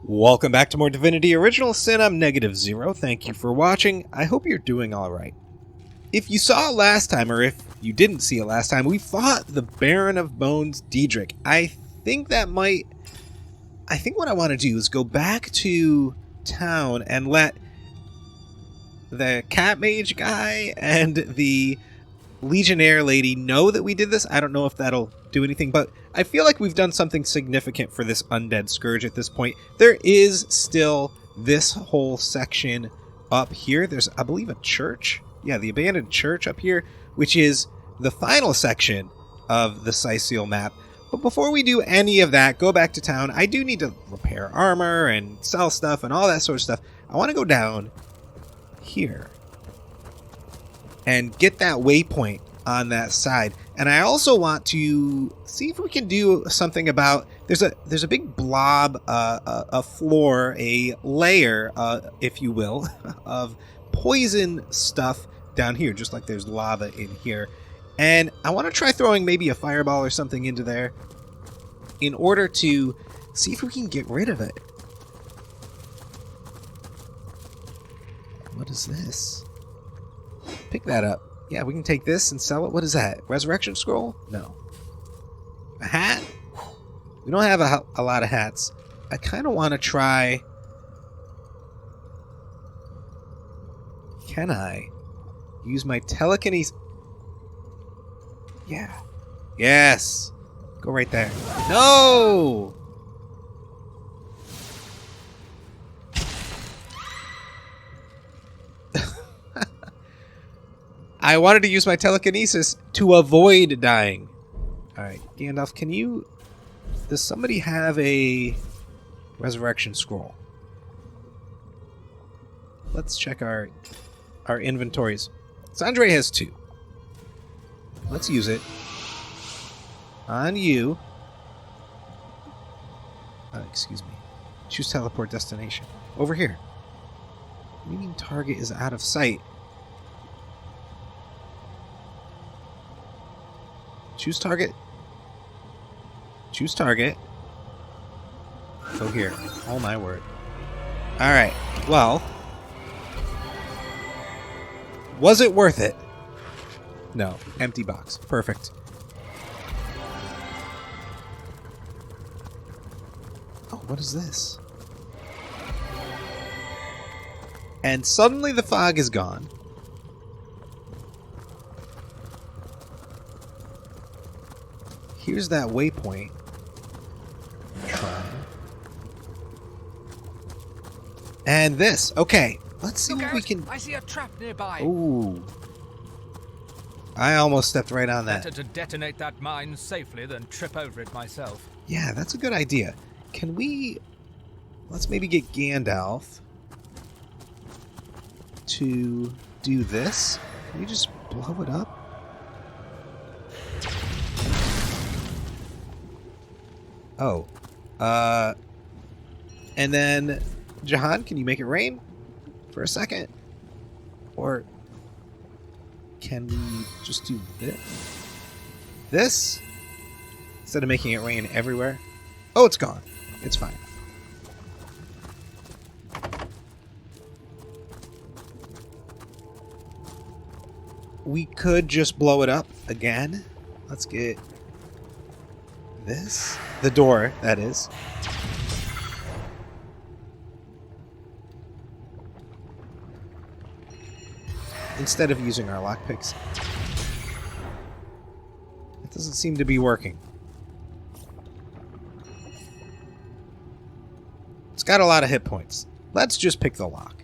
Welcome back to more Divinity Original Sin. I'm -0. Thank you for watching. I hope you're doing alright. If you saw it last time, or if you didn't see it last time, we fought the Baron of Bones, Diedrich. I think what I want to do is go back to town and let the cat mage guy and the Legionnaire lady know that we did this. I don't know if that'll do anything, but I feel like we've done something significant for this undead scourge at this point. There is still this whole section up here. There's, I believe, a church. Yeah, the abandoned church up here, which is the final section of the Sicil map. But before we do any of that, go back to town. I do need to repair armor and sell stuff and all that sort of stuff. I want to go down here and get that waypoint on that side. And I also want to see if we can do something about there's a big blob, a floor, a layer, if you will, of poison stuff down here, just like there's lava in here. And I want to try throwing maybe a fireball or something into there in order to see if we can get rid of it. What is this? Pick that up. Yeah, we can take this and sell it. What is that? Resurrection scroll? No. A hat? We don't have a lot of hats. I kind of want to try... Can I use my telekinesis? Yeah. Yes. Go right there. No! I wanted to use my telekinesis to avoid dying. Alright, Gandalf, can you... Does somebody have a resurrection scroll? Let's check our inventories. Sandre has 2. Let's use it. On you. Excuse me. Choose teleport destination. Over here. What do you mean target is out of sight? Choose target. Choose target. Go here. Oh my word. Alright. Well. Was it worth it? No. Empty box. Perfect. Oh, what is this? And suddenly the fog is gone. Here's that waypoint. Try. And this. Okay. Let's see what we can... I see a trap nearby. Ooh. I almost stepped right on that. Better to detonate that mine safely than trip over it myself. Yeah, that's a good idea. Can we... Let's maybe get Gandalf to do this. Can we just blow it up? Oh. And then, Jahan, can you make it rain for a second? Or can we just do this? This? Instead of making it rain everywhere? Oh, it's gone. It's fine. We could just blow it up again. Let's get this. The door, that is. Instead of using our lockpicks. It doesn't seem to be working. It's got a lot of hit points. Let's just pick the lock.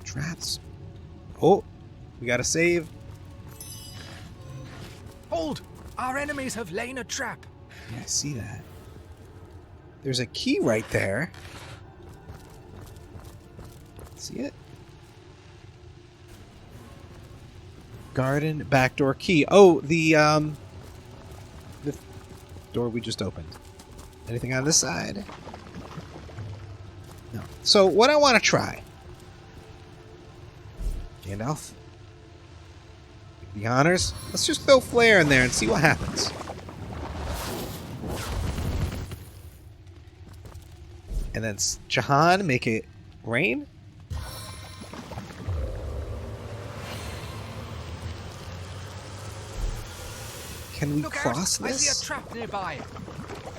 Traps. Oh, we gotta save. Hold! Our enemies have laid a trap. Yeah, I see that. There's a key right there. See it? Garden backdoor key. Oh, the door we just opened. Anything on this side? No. So what I want to try, Gandalf, The honors? Let's just throw Flare in there and see what happens. And then Jahan, make it rain? Can we cross this? I see a trap nearby.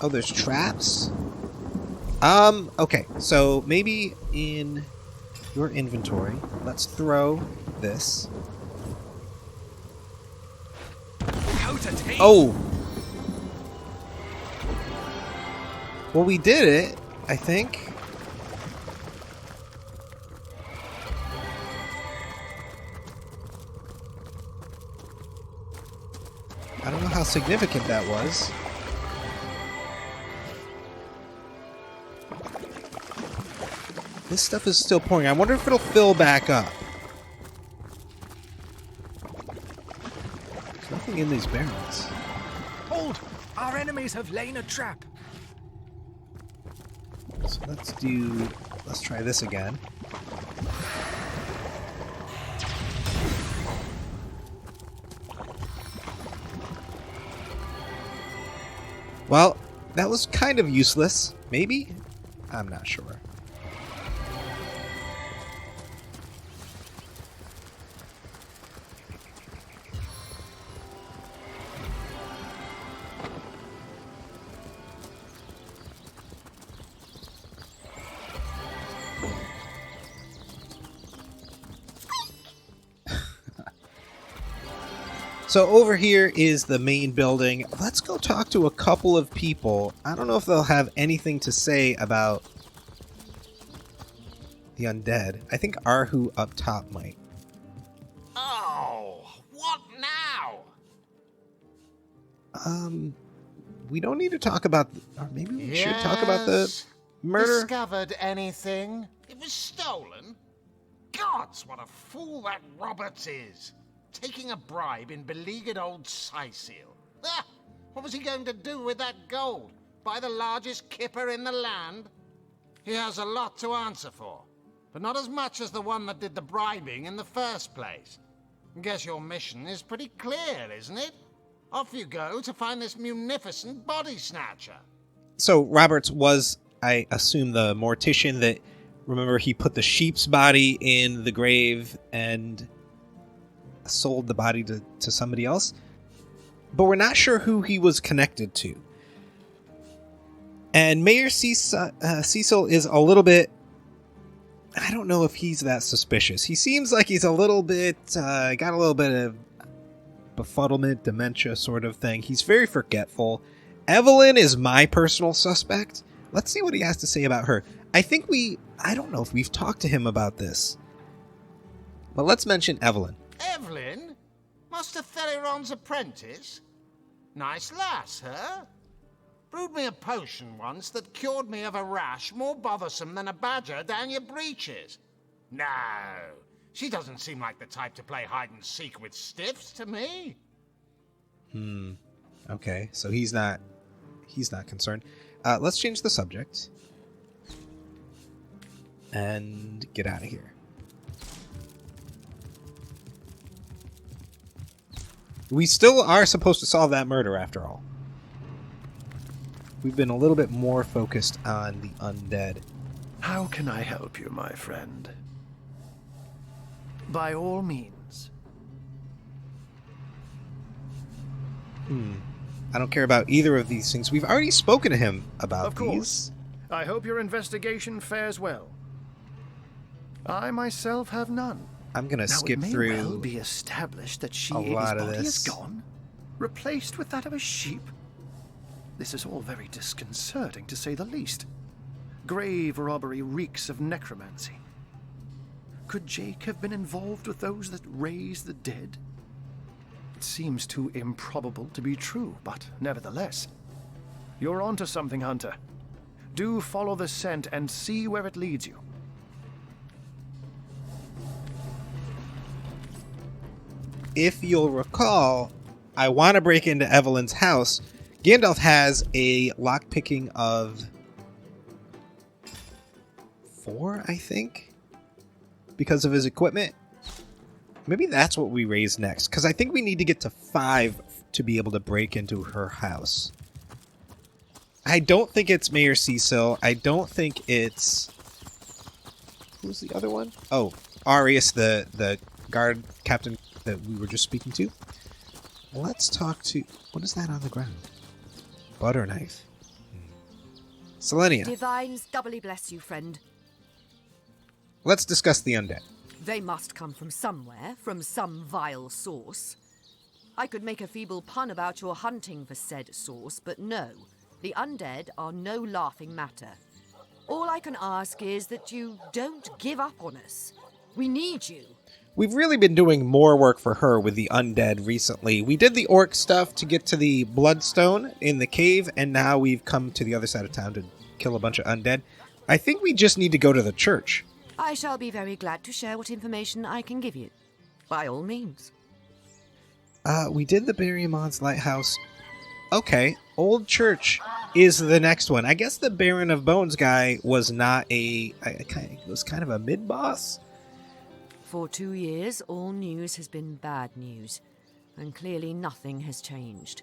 Oh, there's traps? Okay. So maybe in your inventory, let's throw this. Oh! Well, we did it, I think. I don't know how significant that was. This stuff is still pouring. I wonder if it'll fill back up. There's nothing in these barrels. Hold! Our enemies have laid a trap. So let's try this again. Well, that was kind of useless. Maybe? I'm not sure. So over here is the main building. Let's go talk to a couple of people. I don't know if they'll have anything to say about the undead. I think Arhu up top might. Oh, what now? We don't need to talk about... Or maybe we should talk about the murder. Discovered anything? It was stolen? Gods, what a fool that Roberts is. Taking a bribe in beleaguered old Sicil. Ah, what was he going to do with that gold? Buy the largest kipper in the land? He has a lot to answer for, but not as much as the one that did the bribing in the first place. Guess your mission is pretty clear, isn't it? Off you go to find this munificent body snatcher. So Roberts was, I assume, the mortician that... Remember, he put the sheep's body in the grave and... sold the body to somebody else, but we're not sure who he was connected to. And Mayor Cecil is a little bit... I don't know if he's that suspicious. He seems like he's a little bit... got a little bit of befuddlement, dementia sort of thing. He's very forgetful. Evelyn is my personal suspect. Let's see what he has to say about her. I don't know if we've talked to him about this. But let's mention Evelyn. Evelyn? Master Theriron's apprentice? Nice lass, huh? Brewed me a potion once that cured me of a rash more bothersome than a badger down your breeches. No, she doesn't seem like the type to play hide-and-seek with stiffs to me. Okay, so he's not concerned. Let's change the subject. And get out of here. We still are supposed to solve that murder after all. We've been a little bit more focused on the undead. How can I help you, my friend? By all means. I don't care about either of these things. We've already spoken to him about Of course. I hope your investigation fares well. I myself have none. I'm going to skip it may through well be established that she a lot his of body this. is gone, replaced with that of a sheep. This is all very disconcerting, to say the least. Grave robbery reeks of necromancy. Could Jake have been involved with those that raise the dead? It seems too improbable to be true, but nevertheless. You're onto something, Hunter. Do follow the scent and see where it leads you. If you'll recall, I want to break into Evelyn's house. Gandalf has a lockpicking of 4, I think, because of his equipment. Maybe that's what we raise next, because I think we need to get to 5 to be able to break into her house. I don't think it's Mayor Cecil. I don't think it's... Who's the other one? Oh, Arius, the guard captain that we were just speaking to. Let's talk to... What is that on the ground? Butter knife. Selenia. Divines doubly bless you, friend. Let's discuss the undead. They must come from somewhere, from some vile source. I could make a feeble pun about your hunting for said source, but no. The undead are no laughing matter. All I can ask is that you don't give up on us. We need you. We've really been doing more work for her with the undead recently. We did the orc stuff to get to the bloodstone in the cave, and now we've come to the other side of town to kill a bunch of undead. I think we just need to go to the church. I shall be very glad to share what information I can give you. By all means. We did the Barrymon's Lighthouse. Okay, Old Church is the next one. I guess the Baron of Bones guy was not was kind of a mid-boss. For 2 years, all news has been bad news, and clearly nothing has changed.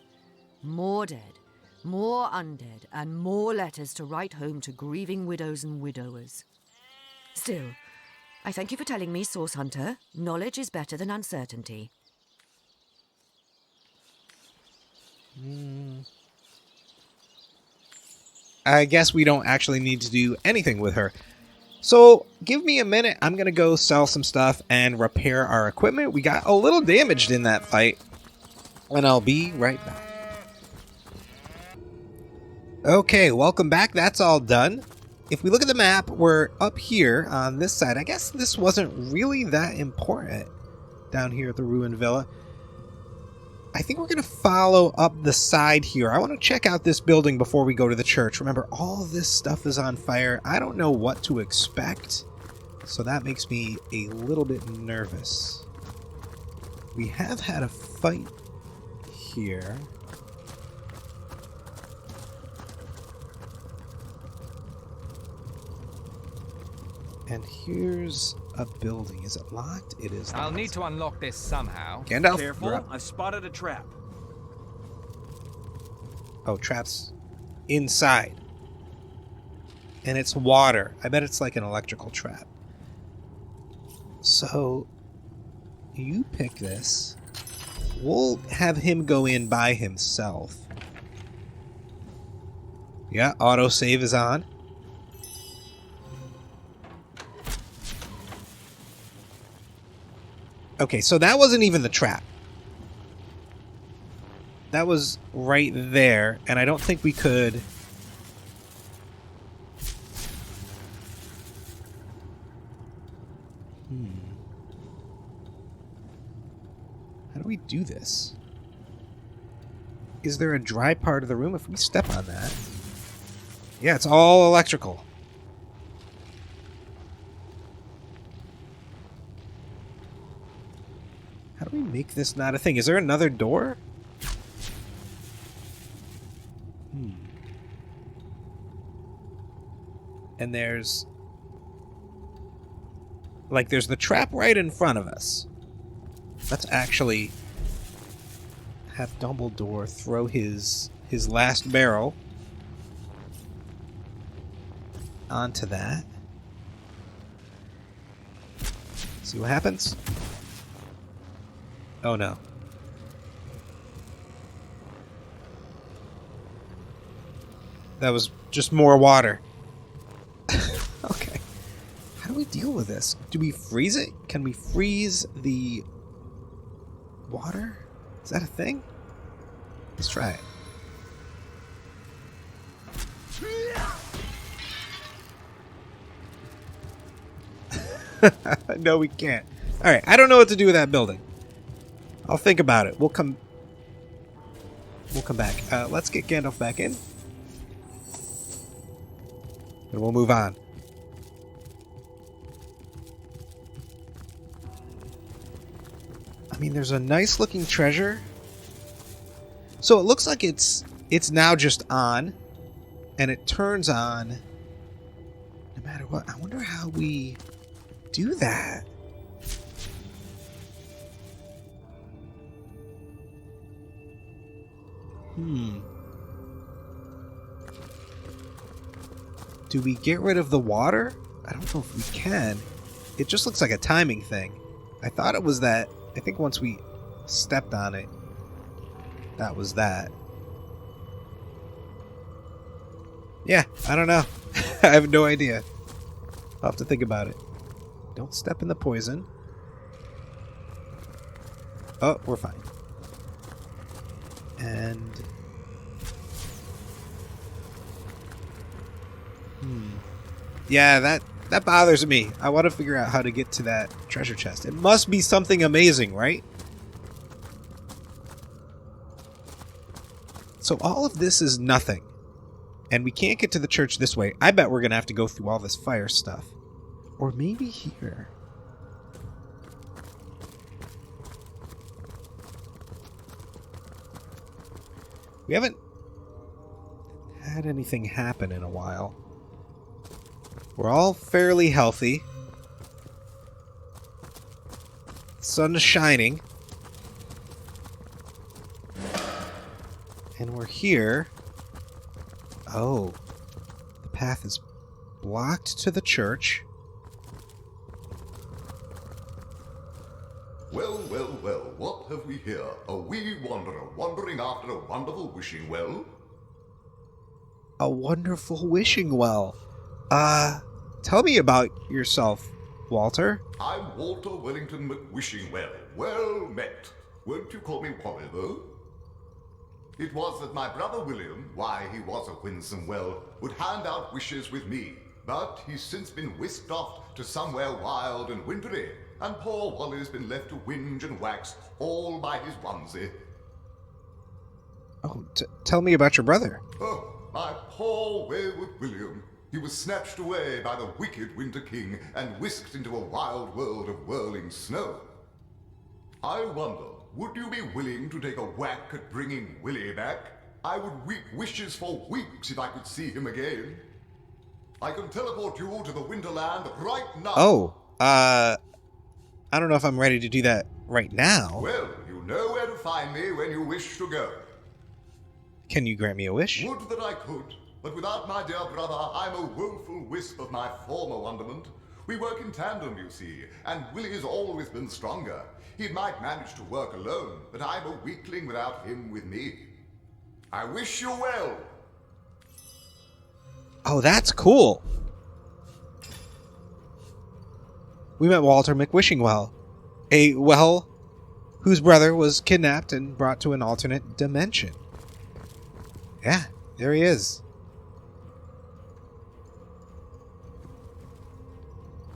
More dead, more undead, and more letters to write home to grieving widows and widowers. Still, I thank you for telling me, Source Hunter. Knowledge is better than uncertainty. I guess we don't actually need to do anything with her. So, give me a minute. I'm going to go sell some stuff and repair our equipment. We got a little damaged in that fight. And I'll be right back. Okay, welcome back. That's all done. If we look at the map, we're up here on this side. I guess this wasn't really that important down here at the Ruined Villa. I think we're going to follow up the side here. I want to check out this building before we go to the church. Remember, all this stuff is on fire. I don't know what to expect, so that makes me a little bit nervous. We have had a fight here. And here's a building. Is it locked? It is locked. I'll need to unlock this somehow. Gandalf, Careful, you're up. I've spotted a trap. Oh, traps inside. And it's water. I bet it's like an electrical trap. So, you pick this. We'll have him go in by himself. Yeah, autosave is on. Okay, so that wasn't even the trap. That was right there, and I don't think we could... How do we do this? Is there a dry part of the room? If we step on that... Yeah, it's all electrical. How do we make this not a thing? Is there another door? And there's... Like, there's the trap right in front of us. Let's actually have Dumbledore throw his last barrel onto that. See what happens? Oh no. That was just more water. Okay. How do we deal with this? Do we freeze it? Can we freeze the water? Is that a thing? Let's try it. No, we can't. Alright, I don't know what to do with that building. I'll think about it. We'll come back. Let's get Gandalf back in. And we'll move on. I mean, there's a nice looking treasure. So it looks like it's now just on. And it turns on no matter what. I wonder how we do that. Do we get rid of the water? I don't know if we can. It just looks like a timing thing. I thought it was that. I think once we stepped on it, that was that. Yeah, I don't know. I have no idea. I'll have to think about it. Don't step in the poison. Oh, we're fine. And... yeah, that bothers me. I want to figure out how to get to that treasure chest. It must be something amazing, right? So all of this is nothing. And we can't get to the church this way. I bet we're going to have to go through all this fire stuff. Or maybe here. We haven't had anything happen in a while. We're all fairly healthy. Sun is shining. And we're here. Oh. The path is blocked to the church. Well, well, well, what have we here? A wee wanderer wandering after a wonderful wishing well? A wonderful wishing well. Tell me about yourself, Walter. I'm Walter Wellington McWishingwell. Well met. Won't you call me Wally, though? It was that my brother William, why, he was a winsome well, would hand out wishes with me, but he's since been whisked off to somewhere wild and wintry, and poor Wally's been left to whinge and wax all by his onesie. Oh, tell me about your brother. Oh, my poor wayward William. He was snatched away by the wicked Winter King and whisked into a wild world of whirling snow. I wonder, would you be willing to take a whack at bringing Willie back? I would weep wishes for weeks if I could see him again. I can teleport you to the Winterland right now. Oh, I don't know if I'm ready to do that right now. Well, you know where to find me when you wish to go. Can you grant me a wish? Would that I could, but without my dear brother, I'm a woeful wisp of my former wonderment. We work in tandem, you see, and Willie's always been stronger. He might manage to work alone, but I'm a weakling without him with me. I wish you well. Oh, that's cool. We met Walter McWishingwell, a well whose brother was kidnapped and brought to an alternate dimension. Yeah, there he is.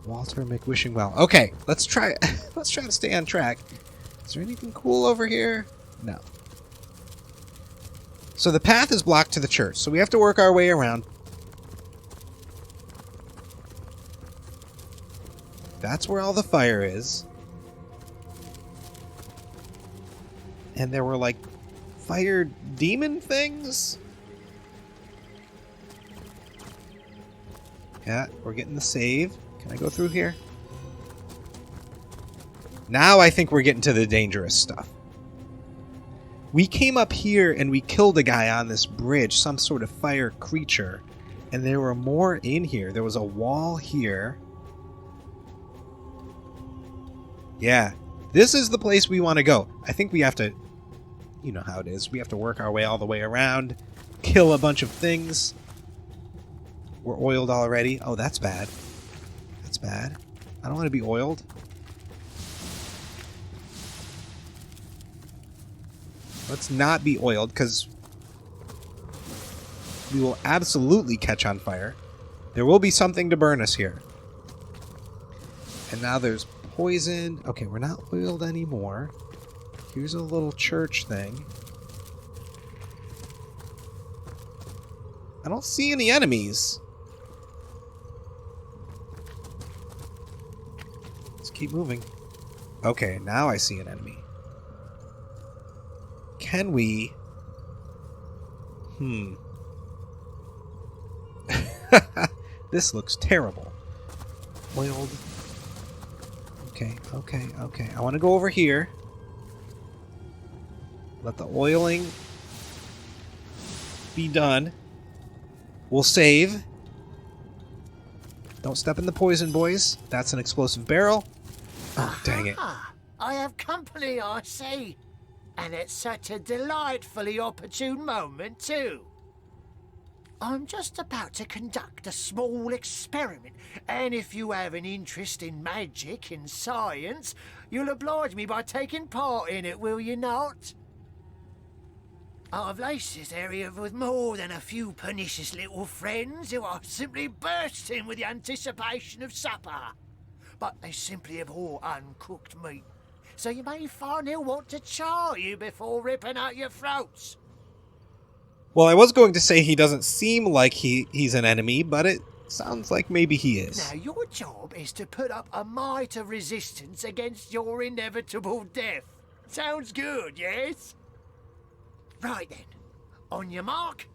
Walter McWishingwell. Okay, let's try to stay on track. Is there anything cool over here? No. So the path is blocked to the church, so we have to work our way around. That's where all the fire is. And there were like fire demon things? Yeah, we're getting the save. Can I go through here? Now I think we're getting to the dangerous stuff. We came up here and we killed a guy on this bridge, some sort of fire creature. And there were more in here. There was a wall here. Yeah, this is the place we want to go. I think we have to, you know how it is. We have to work our way all the way around, kill a bunch of things. We're oiled already. Oh, that's bad. That's bad. I don't want to be oiled. Let's not be oiled, because we will absolutely catch on fire. There will be something to burn us here. And now there's poison. Okay, we're not oiled anymore. Here's a little church thing. I don't see any enemies. Let's keep moving. Okay, now I see an enemy. Can we... This looks terrible. Oiled. Okay. I want to go over here. Let the oiling be done. We'll save. Don't step in the poison, boys. That's an explosive barrel. Oh, dang it. Ah, I have company, I see. And it's such a delightfully opportune moment, too. I'm just about to conduct a small experiment, and if you have an interest in magic and science, you'll oblige me by taking part in it, will you not? I've laced this area with more than a few pernicious little friends who are simply bursting with the anticipation of supper. But they simply abhor uncooked meat, so you may find they'll want to char you before ripping out your throats. Well, I was going to say he doesn't seem like he's an enemy, but it sounds like maybe he is. Now, your job is to put up a mite of resistance against your inevitable death. Sounds good, yes? Right then. On your mark,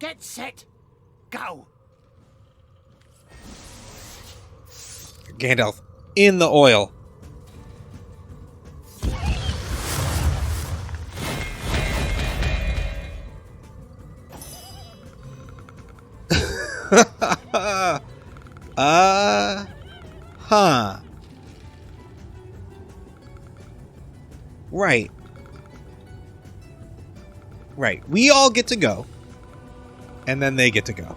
get set, go. Gandalf, in the oil. Huh. Right. Right. We all get to go. And then they get to go.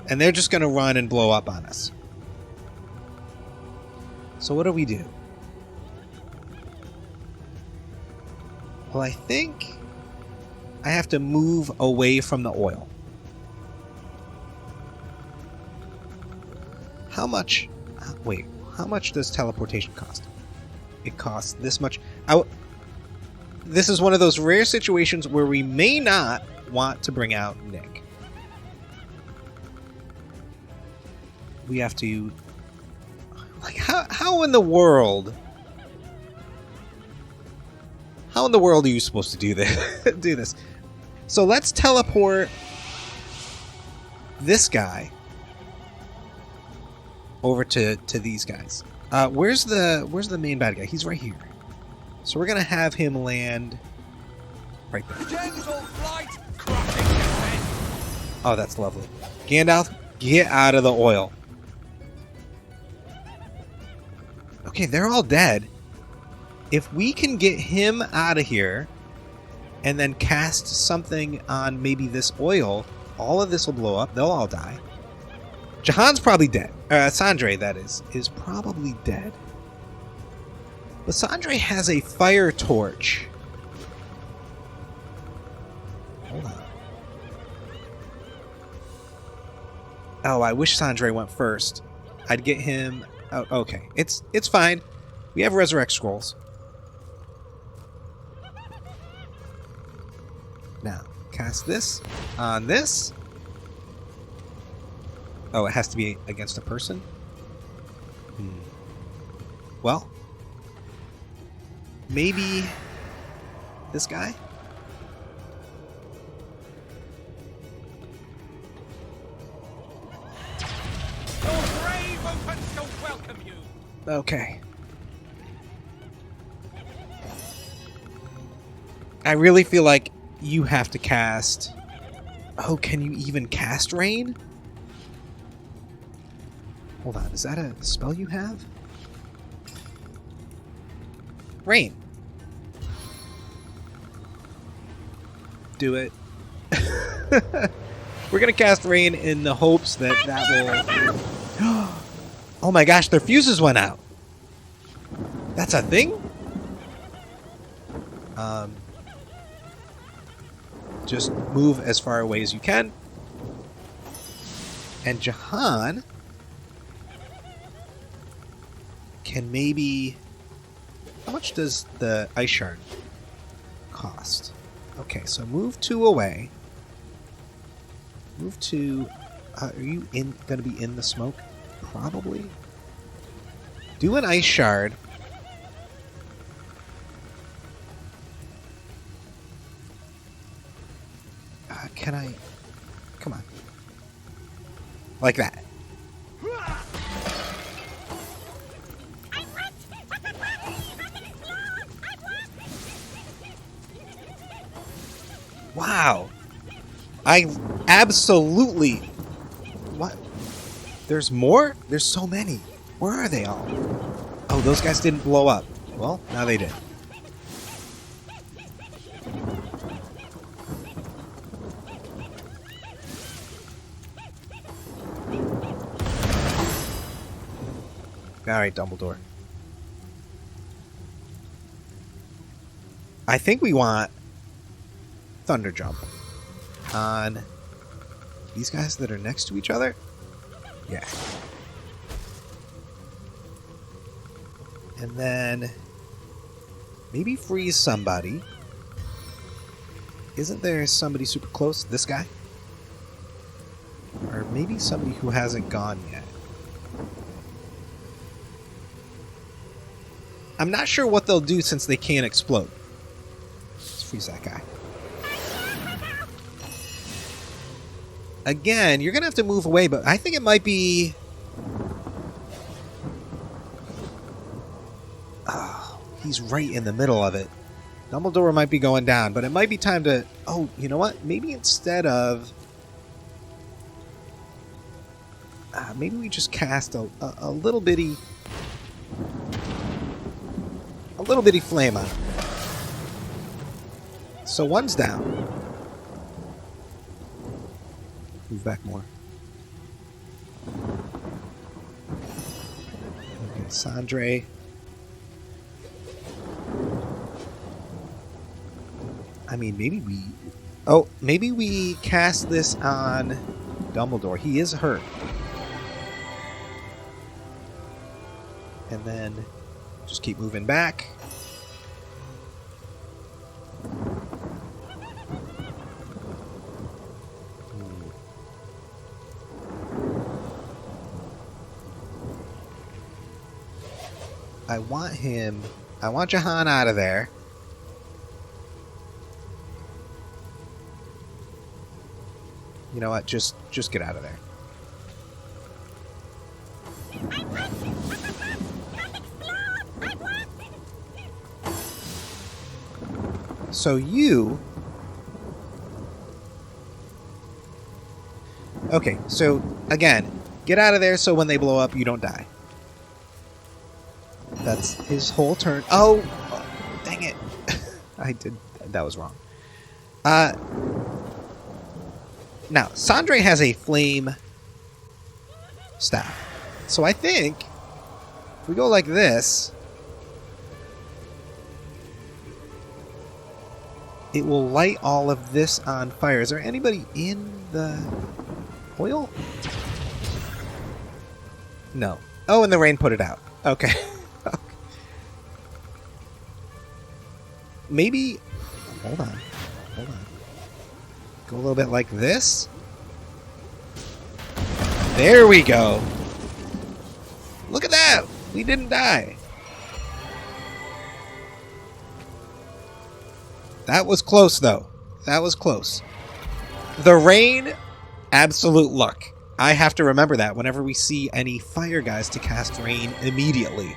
And they're just going to run and blow up on us. So what do we do? Well, I think I have to move away from the oil. How much... Wait, how much does teleportation cost? It costs this much. This is one of those rare situations where we may not want to bring out Nick. We have to... Like, how in the world... How in the world are you supposed to do this? So let's teleport this guy over to these guys. Where's the main bad guy? He's right here. So we're gonna have him land right there. Gentle flight, crushing your head. Oh, that's lovely. Gandalf, get out of the oil. Okay, they're all dead. If we can get him out of here and then cast something on maybe this oil, all of this will blow up. They'll all die. Jahan's probably dead. Sandre, that is probably dead. But Sandre has a fire torch. Hold on. Oh, I wish Sandre went first. I'd get him... Oh, okay. It's fine. We have resurrect scrolls. Now, cast this on this. Oh, it has to be against a person? Well, maybe this guy? Your grave opens to welcome you. Okay. I really feel like you have to cast... Oh, can you even cast rain? Hold on, is that a spell you have? Rain. Do it. We're gonna cast rain in the hopes that will... Oh my gosh, their fuses went out. That's a thing? Just move as far away as you can. And Jahan can maybe... How much does the ice shard cost? Okay, so move 2 away. Move 2... are you going to be in the smoke? Probably. Do an ice shard. Can I... Come on. Like that. Wow. I absolutely... What? There's more? There's so many. Where are they all? Oh, those guys didn't blow up. Well, now they did. Alright, Dumbledore. I think we want Thunder Jump on these guys that are next to each other. Yeah. And then maybe freeze somebody. Isn't there somebody super close? This guy? Or maybe somebody who hasn't gone yet. I'm not sure what they'll do since they can't explode. Let's freeze that guy. Again, you're going to have to move away, but I think it might be... Oh, he's right in the middle of it. Dumbledore might be going down, but it might be time to... Oh, you know what? Maybe instead of... maybe we just cast a little bitty... A little bitty flame on him. So one's down. Move back more. Okay, Sandre. I mean, maybe we... Oh, maybe we cast this on Dumbledore. He is hurt. And then just keep moving back. I want him... I want Jahan out of there. You know what? Just get out of there. So you... Okay, so again, get out of there so when they blow up, you don't die. That's his whole turn. Oh, dang it. I did... That was wrong. Now, Sandre has a flame staff. So I think if we go like this, it will light all of this on fire. Is there anybody in the oil? No. Oh, and the rain put it out. Okay. Maybe... Hold on. Hold on. Go a little bit like this. There we go. Look at that. We didn't die. That was close, though. That was close. The rain, absolute luck. I have to remember that whenever we see any fire guys to cast rain immediately.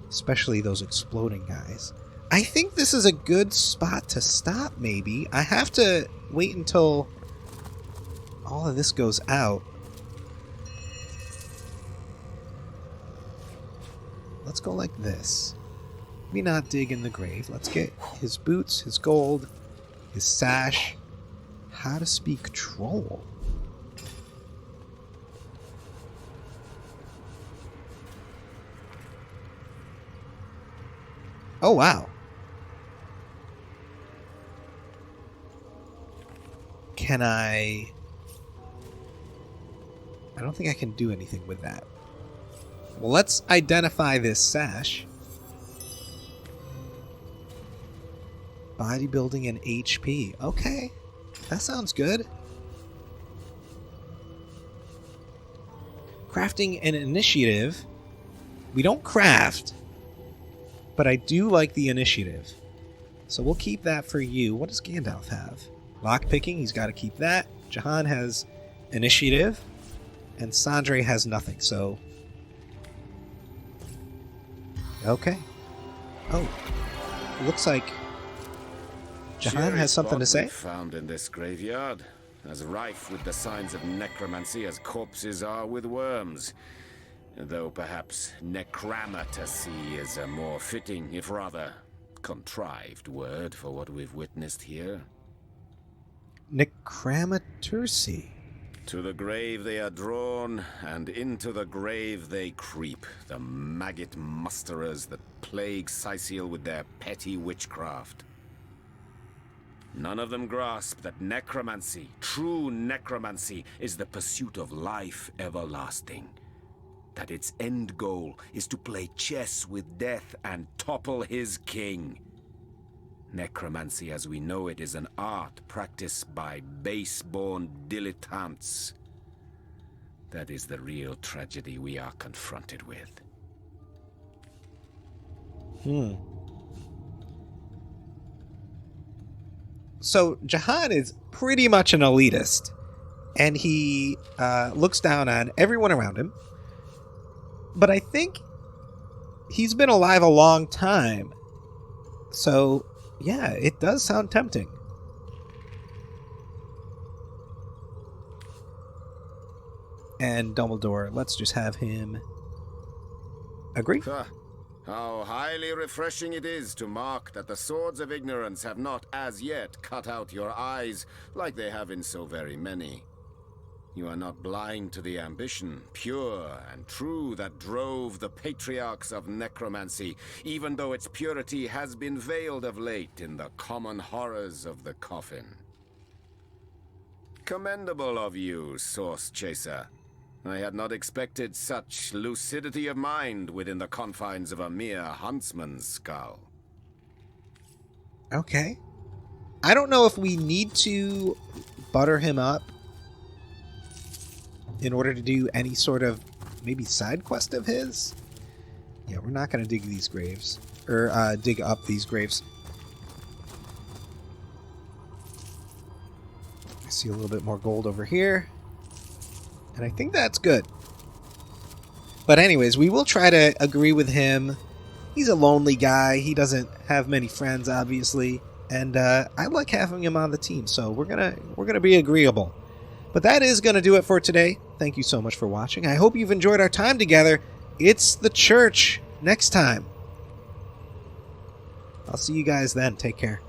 Especially those exploding guys. I think this is a good spot to stop, maybe. I have to wait until all of this goes out. Let's go like this. Maybe not dig in the grave. Let's get his boots, his gold, his sash. How to speak troll. Oh, wow. Can I don't think I can do anything with that. Well, let's identify this sash. Bodybuilding and HP. Okay. That sounds good. Crafting and initiative. We don't craft, but I do like the initiative. So we'll keep that for you. What does Gandalf have? Lockpicking, he's got to keep that. Jahan has initiative, and Sandre has nothing, so... Okay. Oh. Looks like Jahan has something to say. Found in this graveyard, as rife with the signs of necromancy as corpses are with worms. Though perhaps necramatacy is a more fitting, if rather contrived word for what we've witnessed here. Necramatacy. To the grave they are drawn, and into the grave they creep, the maggot musterers that plague Sicil with their petty witchcraft. None of them grasp that necromancy, true necromancy, is the pursuit of life everlasting. That its end goal is to play chess with death and topple his king. Necromancy as we know it is an art practiced by base-born dilettantes. That is the real tragedy we are confronted with. So Jahan is pretty much an elitist, and he looks down on everyone around him. But I think he's been alive a long time. So, yeah, it does sound tempting. And Dumbledore, let's just have him agree. How highly refreshing it is to mark that the swords of ignorance have not as yet cut out your eyes like they have in so very many. You are not blind to the ambition, pure and true, that drove the patriarchs of necromancy, even though its purity has been veiled of late in the common horrors of the coffin. Commendable of you, Source Chaser. I had not expected such lucidity of mind within the confines of a mere huntsman's skull. Okay. I don't know if we need to butter him up in order to do any sort of maybe side quest of his. Yeah, we're not going to dig these graves. Or dig up these graves. I see a little bit more gold over here. And I think that's good. But anyways, we will try to agree with him. He's a lonely guy. He doesn't have many friends, obviously. And I like having him on the team, so we're gonna be agreeable. But that is going to do it for today. Thank you so much for watching. I hope you've enjoyed our time together. It's the church next time. I'll see you guys then. Take care.